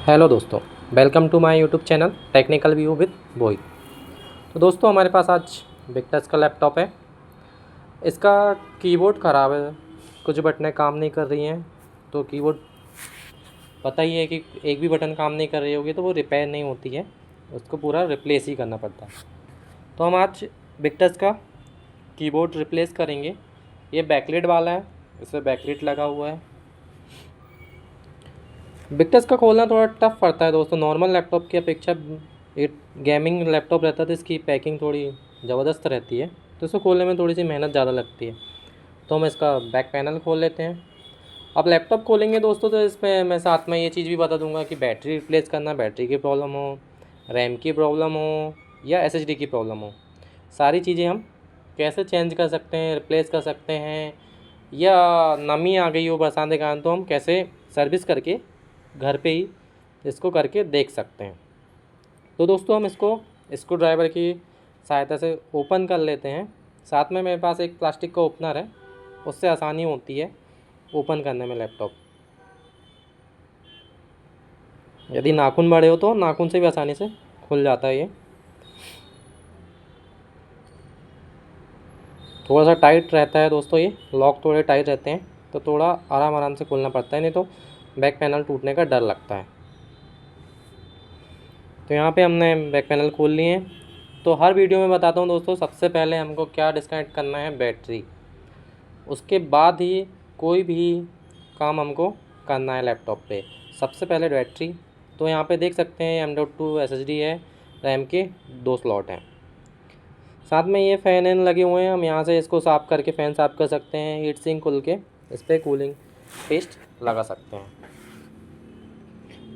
Hello दोस्तों, welcome to my YouTube channel technical view with बोई। तो दोस्तों हमारे पास आज विक्टर्स का लैपटॉप है। इसका कीबोर्ड ख़राब है, कुछ बटनें काम नहीं कर रही हैं। तो कीबोर्ड पता ही है कि एक भी बटन काम नहीं कर रही होगी तो वो रिपेयर नहीं होती है, उसको पूरा रिप्लेस ही करना पड़ता है। तो हम आज विक्टर्स का कीबोर्ड रिप्लेस करेंगे। ये बैकलिट वाला है, इसमें बैकलिट लगा हुआ है। विक्टर्स का खोलना थोड़ा टफ पड़ता है दोस्तों, नॉर्मल लैपटॉप की अपेक्षा। ये गेमिंग लैपटॉप रहता है तो इसकी पैकिंग थोड़ी ज़बरदस्त रहती है, तो इसको खोलने में थोड़ी सी मेहनत ज़्यादा लगती है। तो हम इसका बैक पैनल खोल लेते हैं। अब लैपटॉप खोलेंगे दोस्तों तो इसमें मैं साथ में ये चीज़ भी बता दूंगा कि बैटरी रिप्लेस करना, बैटरी की प्रॉब्लम हो, रैम की प्रॉब्लम हो या एसएसडी की प्रॉब्लम हो, सारी चीज़ें हम कैसे चेंज कर सकते हैं, रिप्लेस कर सकते हैं। या नमी आ गई हो बरसात के कारण तो हम कैसे सर्विस करके घर पे ही इसको करके देख सकते हैं। तो दोस्तों हम इसको स्क्रू ड्राइवर की सहायता से ओपन कर लेते हैं। साथ में मेरे पास एक प्लास्टिक का ओपनर है, उससे आसानी होती है ओपन करने में लैपटॉप। यदि नाखून बड़े हो तो नाखून से भी आसानी से खुल जाता है। ये थोड़ा सा टाइट रहता है दोस्तों, ये लॉक थोड़े टाइट रहते हैं तो थोड़ा आराम आराम से खोलना पड़ता है, नहीं तो बैक पैनल टूटने का डर लगता है। तो यहाँ पे हमने बैक पैनल खोल लिए हैं। तो हर वीडियो में बताता हूँ दोस्तों, सबसे पहले हमको क्या डिस्कनेक्ट करना है, बैटरी। उसके बाद ही कोई भी काम हमको करना है लैपटॉप पे। सबसे पहले बैटरी। तो यहाँ पे देख सकते हैं M.2 SSD है, रैम के 2 स्लॉट हैं। साथ में ये फ़ैन एन लगे हुए हैं, हम यहाँ से इसको साफ़ करके फ़ैन साफ़ कर सकते हैं। हीट सिंक खुल के इस पर कूलिंग पेस्ट लगा सकते हैं।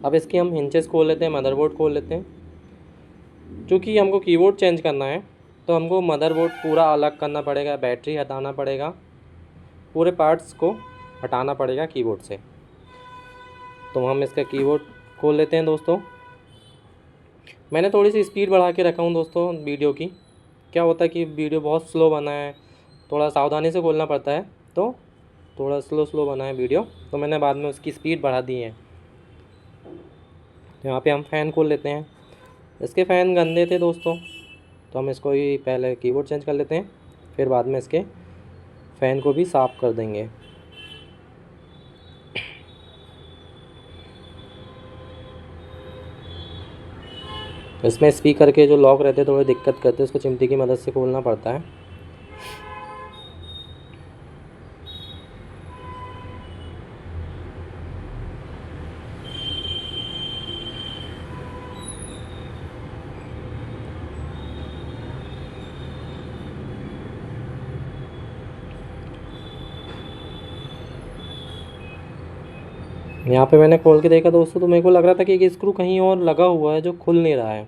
अब इसकी हम हिंचेस खोल लेते हैं, मदरबोर्ड खोल लेते हैं। क्योंकि हमको कीबोर्ड चेंज करना है तो हमको मदरबोर्ड पूरा अलग करना पड़ेगा, बैटरी हटाना पड़ेगा, पूरे पार्ट्स को हटाना पड़ेगा कीबोर्ड से। तो हम इसका कीबोर्ड खोल लेते हैं दोस्तों। मैंने थोड़ी सी स्पीड बढ़ा के रखा हूँ दोस्तों वीडियो की। क्या होता है कि वीडियो बहुत स्लो बना है, थोड़ा सावधानी से खोलना पड़ता है, तो थोड़ा स्लो बना है वीडियो, तो मैंने बाद में उसकी स्पीड बढ़ा दी है। यहाँ पे हम फ़ैन खोल लेते हैं। इसके फ़ैन गंदे थे दोस्तों, तो हम इसको ही पहले कीबोर्ड चेंज कर लेते हैं, फिर बाद में इसके फ़ैन को भी साफ़ कर देंगे। इसमें स्पीकर के जो लॉक रहते हैं थोड़े दिक्कत करते हैं, उसको चिमटी की मदद से खोलना पड़ता है। यहाँ पे मैंने खोल के देखा दोस्तों, तो मेरे को लग रहा था कि एक स्क्रू कहीं और लगा हुआ है जो खुल नहीं रहा है,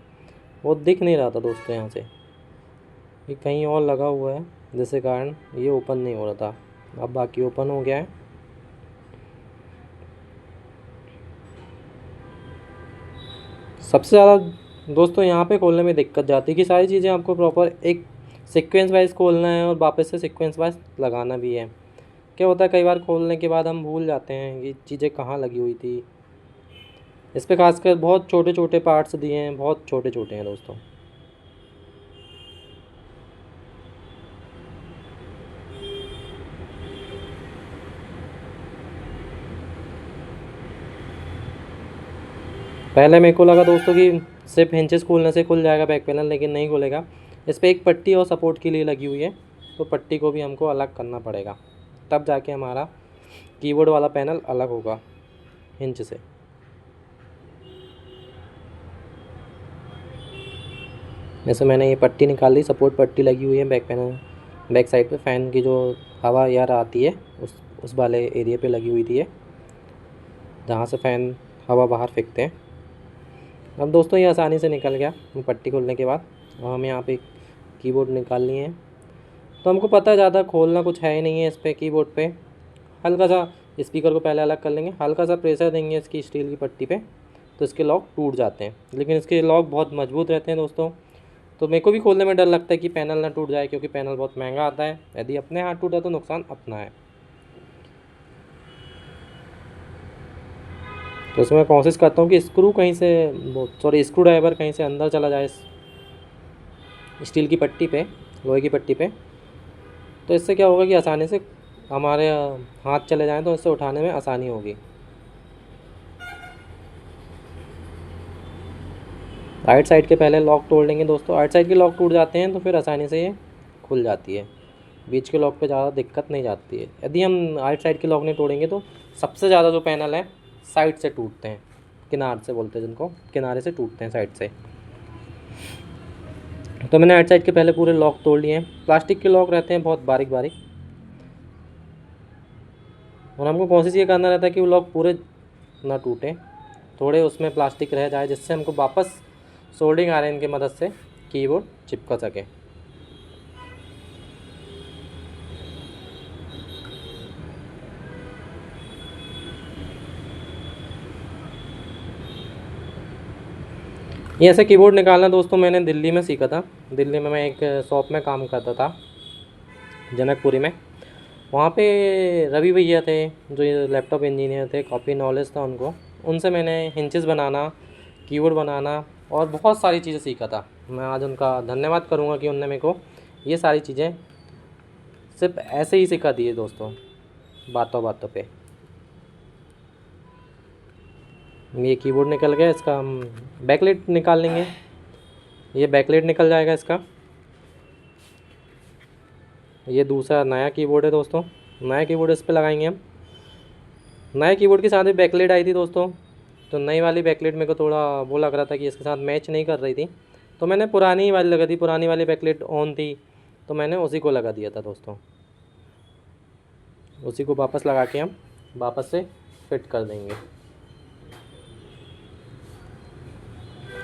वो दिख नहीं रहा था दोस्तों। यहाँ से ये कहीं और लगा हुआ है, जिसके कारण ये ओपन नहीं हो रहा था। अब बाकी ओपन हो गया है। सबसे ज़्यादा दोस्तों यहाँ पे खोलने में दिक्कत जाती है कि सारी चीज़ें आपको प्रॉपर एक सीक्वेंस वाइज खोलना है और वापस से सीक्वेंस वाइज लगाना भी है। क्या होता है कई बार खोलने के बाद हम भूल जाते हैं कि चीज़ें कहाँ लगी हुई थी। इस पे खासकर बहुत छोटे छोटे पार्ट्स दिए हैं, बहुत छोटे छोटे हैं दोस्तों। पहले मेरे को लगा दोस्तों कि सिर्फ हिंचेस खोलने से खुल जाएगा बैक पैनल, लेकिन नहीं खुलेगा। इस पर एक पट्टी और सपोर्ट के लिए लगी हुई है, तो पट्टी को भी हमको अलग करना पड़ेगा, तब जाके हमारा कीबोर्ड वाला पैनल अलग होगा हिंच से। जैसे मैंने ये पट्टी निकाल ली, सपोर्ट पट्टी लगी हुई है बैक पैनल बैक साइड पे, फ़ैन की जो हवा यार आती है उस वाले एरिया पे लगी हुई थी ये, जहाँ से फ़ैन हवा बाहर फेंकते हैं। अब दोस्तों ये आसानी से निकल गया पट्टी खोलने के बाद। और हम यहाँ पे कीबोर्ड निकाल लिए हैं, तो हमको पता है ज़्यादा खोलना कुछ है ही नहीं है इस पर। कीबोर्ड पे हल्का सा स्पीकर को पहले अलग कर लेंगे, हल्का सा प्रेशर देंगे इसकी स्टील की पट्टी पे, तो इसके लॉक टूट जाते हैं। लेकिन इसके लॉक बहुत मजबूत रहते हैं दोस्तों, तो मेरे को भी खोलने में डर लगता है कि पैनल ना टूट जाए, क्योंकि पैनल बहुत महंगा आता है। यदि अपने हाथ टूटा तो नुकसान अपना है। तो इसमें कोशिश करता हूँ कि स्क्रू कहीं से स्क्रू ड्राइवर कहीं से अंदर चला जाए स्टील की पट्टी पे, लोहे की पट्टी पे। तो इससे क्या होगा कि आसानी से हमारे हाथ चले जाएं तो इससे उठाने में आसानी होगी। राइट साइड के पहले लॉक तोड़ लेंगे दोस्तों। राइट साइड के लॉक टूट जाते हैं तो फिर आसानी से ये खुल जाती है, बीच के लॉक पे ज़्यादा दिक्कत नहीं जाती है। यदि हम राइट साइड के लॉक नहीं तोड़ेंगे तो सबसे ज़्यादा जो पैनल है साइड से टूटते हैं, किनार से बोलते हैं जिनको, किनारे से टूटते हैं साइड से। तो मैंने राइट साइड के पहले पूरे लॉक तोड़ लिए हैं। प्लास्टिक के लॉक रहते हैं बहुत बारीक बारीक, और हमको कोशिश ये करना रहता है कि वो लॉक पूरे ना टूटे, थोड़े उसमें प्लास्टिक रह जाए, जिससे हमको वापस सोल्डिंग आयरन की मदद से कीबोर्ड चिपका सके। ये ऐसे कीबोर्ड निकालना दोस्तों मैंने दिल्ली में सीखा था। दिल्ली में मैं एक शॉप में काम करता था, जनकपुरी में। वहाँ पे रवि भैया थे जो ये लैपटॉप इंजीनियर थे, काफ़ी नॉलेज था उनको। उनसे मैंने हिंचेस बनाना, कीबोर्ड बनाना और बहुत सारी चीज़ें सीखा था। मैं आज उनका धन्यवाद करूँगा कि उनने मेरे को ये सारी चीज़ें सिर्फ ऐसे ही सिखा दी है दोस्तों, बातों बातों पे। ये कीबोर्ड निकल गया, इसका हम बैकलाइट निकाल लेंगे। ये बैकलाइट निकल जाएगा इसका। ये दूसरा नया कीबोर्ड है दोस्तों, नया कीबोर्ड इस पे लगाएंगे हम। नए कीबोर्ड के साथ भी बैकलाइट आई थी दोस्तों, तो नई वाली बैकलाइट मेरे को थोड़ा वो लग रहा था कि इसके साथ मैच नहीं कर रही थी, तो मैंने पुरानी वाली लगा दी। पुरानी वाली बैकलाइट ऑन थी तो मैंने उसी को लगा दिया था दोस्तों। उसी को वापस लगा के हम वापस से फिट कर देंगे।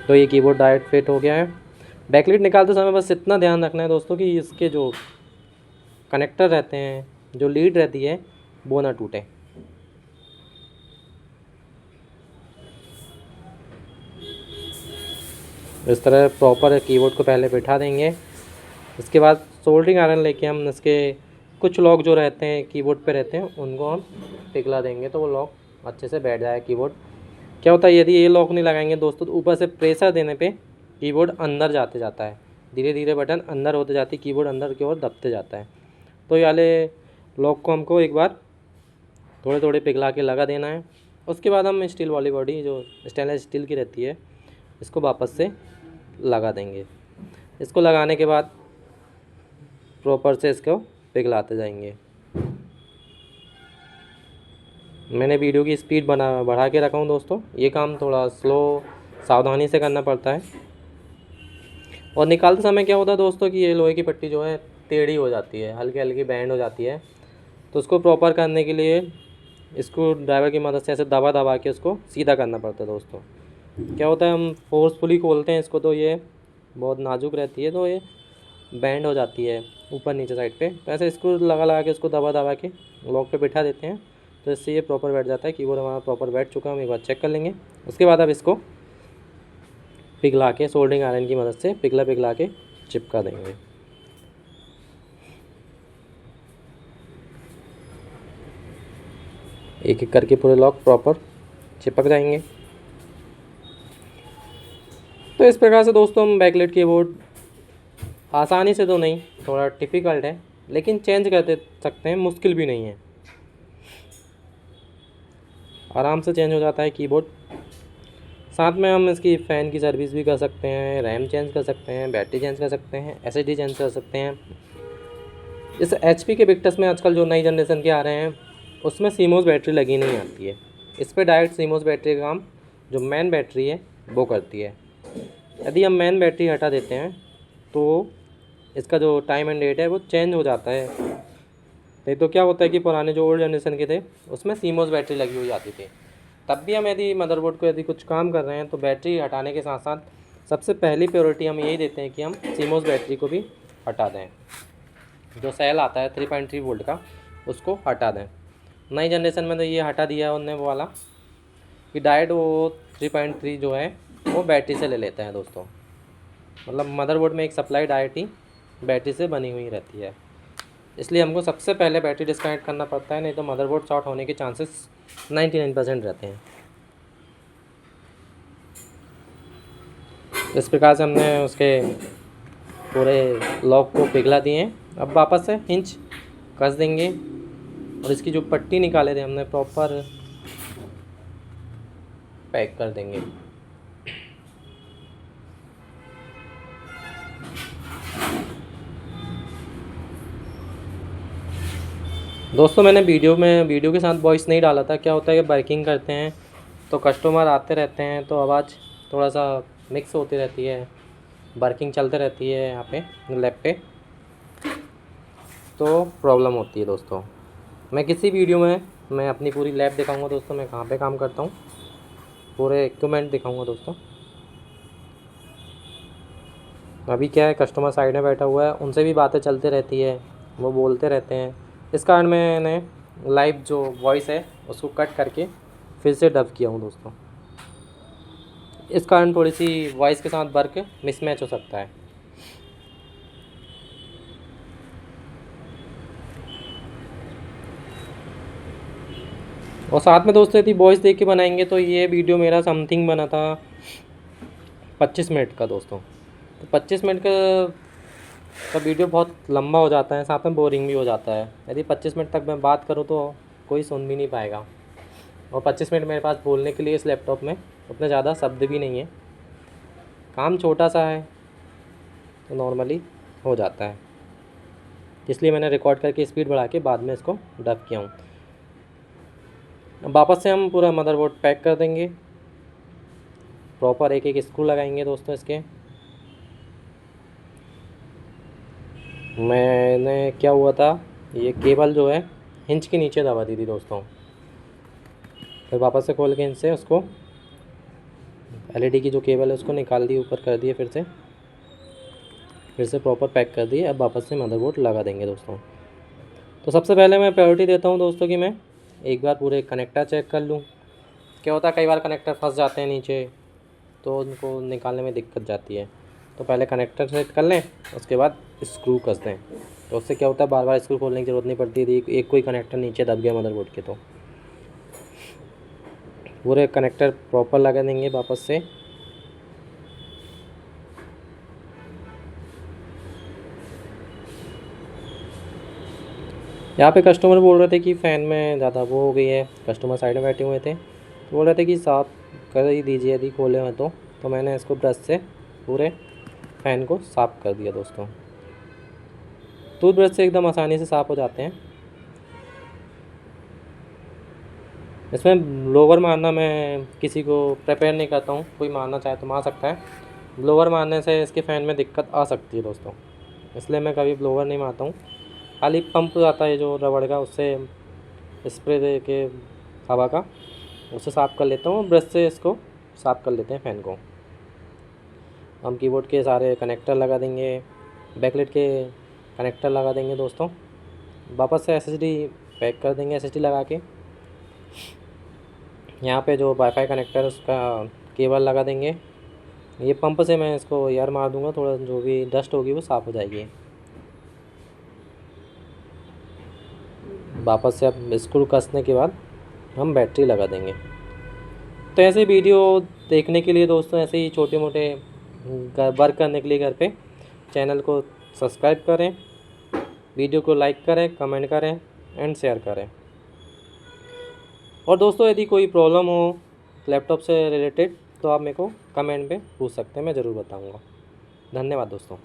तो ये कीबोर्ड डायरेक्ट फिट हो गया है। बैकलाइट निकालते समय बस इतना ध्यान रखना है दोस्तों कि इसके जो कनेक्टर रहते हैं, जो लीड रहती है, वो ना टूटे। इस तरह प्रॉपर कीबोर्ड को पहले बिठा देंगे। इसके बाद सोल्डरिंग आयरन लेके हम इसके कुछ लॉक जो रहते हैं कीबोर्ड पे रहते हैं उनको हम पिघला देंगे, तो वो लॉक अच्छे से बैठ जाए कीबोर्ड। क्या होता है यदि ये लॉक नहीं लगाएंगे दोस्तों तो ऊपर से प्रेशर देने पे कीबोर्ड अंदर जाते जाता है, धीरे धीरे बटन अंदर होते जाती है, कीबोर्ड अंदर की ओर दबते जाता है। तो ये वाले लॉक को हमको एक बार थोड़े थोड़े पिघला के लगा देना है। उसके बाद हम स्टील वाली बॉडी जो स्टेनलेस स्टील की रहती है इसको वापस से लगा देंगे। इसको लगाने के बाद प्रॉपर से इसको पिघलाते जाएंगे। मैंने वीडियो की स्पीड बढ़ा के रखा हूँ दोस्तों, ये काम थोड़ा स्लो सावधानी से करना पड़ता है। और निकालते समय क्या होता है दोस्तों कि ये लोहे की पट्टी जो है टेढ़ी हो जाती है, हल्की हल्की बैंड हो जाती है। तो उसको प्रॉपर करने के लिए स्क्रू ड्राइवर की मदद से ऐसे दबा दबा के उसको सीधा करना पड़ता है दोस्तों। क्या होता है हम फोर्सफुली खोलते हैं इसको तो ये बहुत नाजुक रहती है, तो ये बैंड हो जाती है ऊपर नीचे साइड पे। तो ऐसे स्क्रू लगा के उसको दबा दबा के लॉक पे बिठा देते हैं, तो इससे ये प्रॉपर बैठ जाता है। कीबोर्ड हमारा प्रॉपर बैठ चुका है, हम एक बार चेक कर लेंगे। उसके बाद अब इसको पिघला के सोल्डरिंग आयरन की मदद से पिघला के चिपका देंगे। एक एक करके पूरे लॉक प्रॉपर चिपक जाएंगे। तो इस प्रकार से दोस्तों हम बैकलाइट कीबोर्ड आसानी से तो नहीं, थोड़ा डिफ़िकल्ट है, लेकिन चेंज कर सकते हैं, मुश्किल भी नहीं है, आराम से चेंज हो जाता है कीबोर्ड। साथ में हम इसकी फ़ैन की सर्विस भी कर सकते हैं, रैम चेंज कर सकते हैं, बैटरी चेंज कर सकते हैं, एसएसडी चेंज कर सकते हैं। इस एचपी के विक्टस में आजकल जो नई जनरेशन के आ रहे हैं उसमें सीमोस बैटरी लगी नहीं आती है। इस पर डायरेक्ट सीमोस बैटरी का काम जो मेन बैटरी है वो करती है। यदि हम मेन बैटरी हटा देते हैं तो इसका जो टाइम एंड डेट है वो चेंज हो जाता है। नहीं तो क्या होता है कि पुराने जो ओल्ड जनरेशन के थे उसमें सीमोस बैटरी लगी हुई आती थी। तब भी हम यदि मदरबोर्ड को यदि कुछ काम कर रहे हैं तो बैटरी हटाने के साथ साथ सबसे पहली प्रायोरिटी हम यही देते हैं कि हम सीमोस बैटरी को भी हटा दें। जो सेल आता है 3.3 वोल्ट का उसको हटा दें। नई जनरेशन में तो ये हटा दिया है उन्होंने वो वाला कि डायरेक्ट वो 3.3 जो है वो बैटरी से ले लेते हैं दोस्तों। मतलब मदरबोर्ड में एक सप्लाई डायरेक्ट ही बैटरी से बनी हुई रहती है, इसलिए हमको सबसे पहले बैटरी डिस्कनेक्ट करना पड़ता है, नहीं तो मदरबोर्ड शॉर्ट होने के चांसेस 99% रहते हैं। इस प्रकार से हमने उसके पूरे लॉक को पिघला दिए हैं। अब वापस से हिंच कस देंगे और इसकी जो पट्टी निकाले थे हमने प्रॉपर पैक कर देंगे। दोस्तों मैंने वीडियो के साथ वॉइस नहीं डाला था। क्या होता है कि बाइकिंग करते हैं तो कस्टमर आते रहते हैं तो आवाज़ थोड़ा सा मिक्स होती रहती है, वर्किंग चलते रहती है यहाँ पे लैब पे, तो प्रॉब्लम होती है दोस्तों। मैं किसी वीडियो में मैं अपनी पूरी लैब दिखाऊंगा दोस्तों, मैं कहाँ पे काम करता हूँ, पूरे इक्विपमेंट दिखाऊंगा दोस्तों। अभी क्या है, कस्टमर साइड में बैठा हुआ है, उनसे भी बातें चलती रहती है, वो बोलते रहते हैं। इस कारण मैंने लाइव जो वॉइस है उसको कट करके फिर से डब किया हूँ दोस्तों। इस कारण थोड़ी सी वॉइस के साथ वर्क मिसमैच हो सकता है। और साथ में दोस्तों यदि वॉइस देख के बनाएंगे तो ये वीडियो मेरा समथिंग बना था 25 मिनट का दोस्तों। तो 25 मिनट का वीडियो बहुत लंबा हो जाता है, साथ में बोरिंग भी हो जाता है। यदि 25 मिनट तक मैं बात करूँ तो कोई सुन भी नहीं पाएगा। और 25 मिनट मेरे पास बोलने के लिए इस लैपटॉप में उतने ज़्यादा शब्द भी नहीं है, काम छोटा सा है तो नॉर्मली हो जाता है। इसलिए मैंने रिकॉर्ड करके स्पीड बढ़ा के बाद में इसको डब किया हूँ। अब वापस से हम पूरा मदरबोर्ड पैक कर देंगे, प्रॉपर एक एक स्क्रू लगाएंगे दोस्तों इसके। मैंने क्या हुआ था, ये केबल जो है हिंच के नीचे दबा दी थी दोस्तों। फिर वापस से खोल के इनसे उसको एलईडी की जो केबल है उसको निकाल दी, ऊपर कर दिए, फिर से प्रॉपर पैक कर दिए। अब वापस से मदरबोर्ड लगा देंगे दोस्तों। तो सबसे पहले मैं प्रायोरिटी देता हूँ दोस्तों कि मैं एक बार पूरे कनेक्टर चेक कर लूँ। क्या होता है, कई बार कनेक्टर फंस जाते हैं नीचे तो उनको निकालने में दिक्कत जाती है। तो पहले कनेक्टर सेट कर लें, उसके बाद स्क्रू कस दें। तो उससे क्या होता है, बार बार स्क्रू खोलने की ज़रूरत नहीं पड़ती थी। एक कोई कनेक्टर नीचे दब गया मदरबोर्ड के तो पूरे कनेक्टर प्रॉपर लगा देंगे वापस से। यहाँ पे कस्टमर बोल रहे थे कि फ़ैन में ज़्यादा वो हो गई है, कस्टमर साइड में बैठे हुए थे तो बोल रहे थे कि साफ़ कर ही दीजिए यदि खोले हैं तो मैंने इसको ब्रश से पूरे फ़ैन को साफ़ कर दिया दोस्तों। टूथब्रश से एकदम आसानी से साफ़ हो जाते हैं। इसमें ब्लोवर मारना मैं किसी को प्रेफर नहीं करता हूँ, कोई मारना चाहे तो मार सकता है। ब्लोवर मारने से इसके फ़ैन में दिक्कत आ सकती है दोस्तों, इसलिए मैं कभी ब्लोवर नहीं मारता हूँ। खाली पंप आता है जो रबड़ का, उससे स्प्रे दे के हवा का उससे साफ़ कर लेता हूँ। ब्रश से इसको साफ़ कर लेते हैं फ़ैन को। हम कीबोर्ड के सारे कनेक्टर लगा देंगे, बैकलाइट के कनेक्टर लगा देंगे दोस्तों। वापस से एसएसडी पैक कर देंगे एसएसडी लगा के। यहाँ पे जो वाईफाई कनेक्टर है उसका केबल लगा देंगे। ये पंप से मैं इसको एयर मार दूँगा, थोड़ा जो भी डस्ट होगी वो साफ़ हो जाएगी। वापस से अब स्क्रू कसने के बाद हम बैटरी लगा देंगे। तो ऐसे वीडियो देखने के लिए दोस्तों, ऐसे ही छोटे मोटे वर्क करने के लिए घर पे चैनल को सब्सक्राइब करें, वीडियो को लाइक करें, कमेंट करें एंड शेयर करें। और दोस्तों यदि कोई प्रॉब्लम हो लैपटॉप से रिलेटेड तो आप मेरे को कमेंट में पूछ सकते हैं, मैं ज़रूर बताऊंगा। धन्यवाद दोस्तों।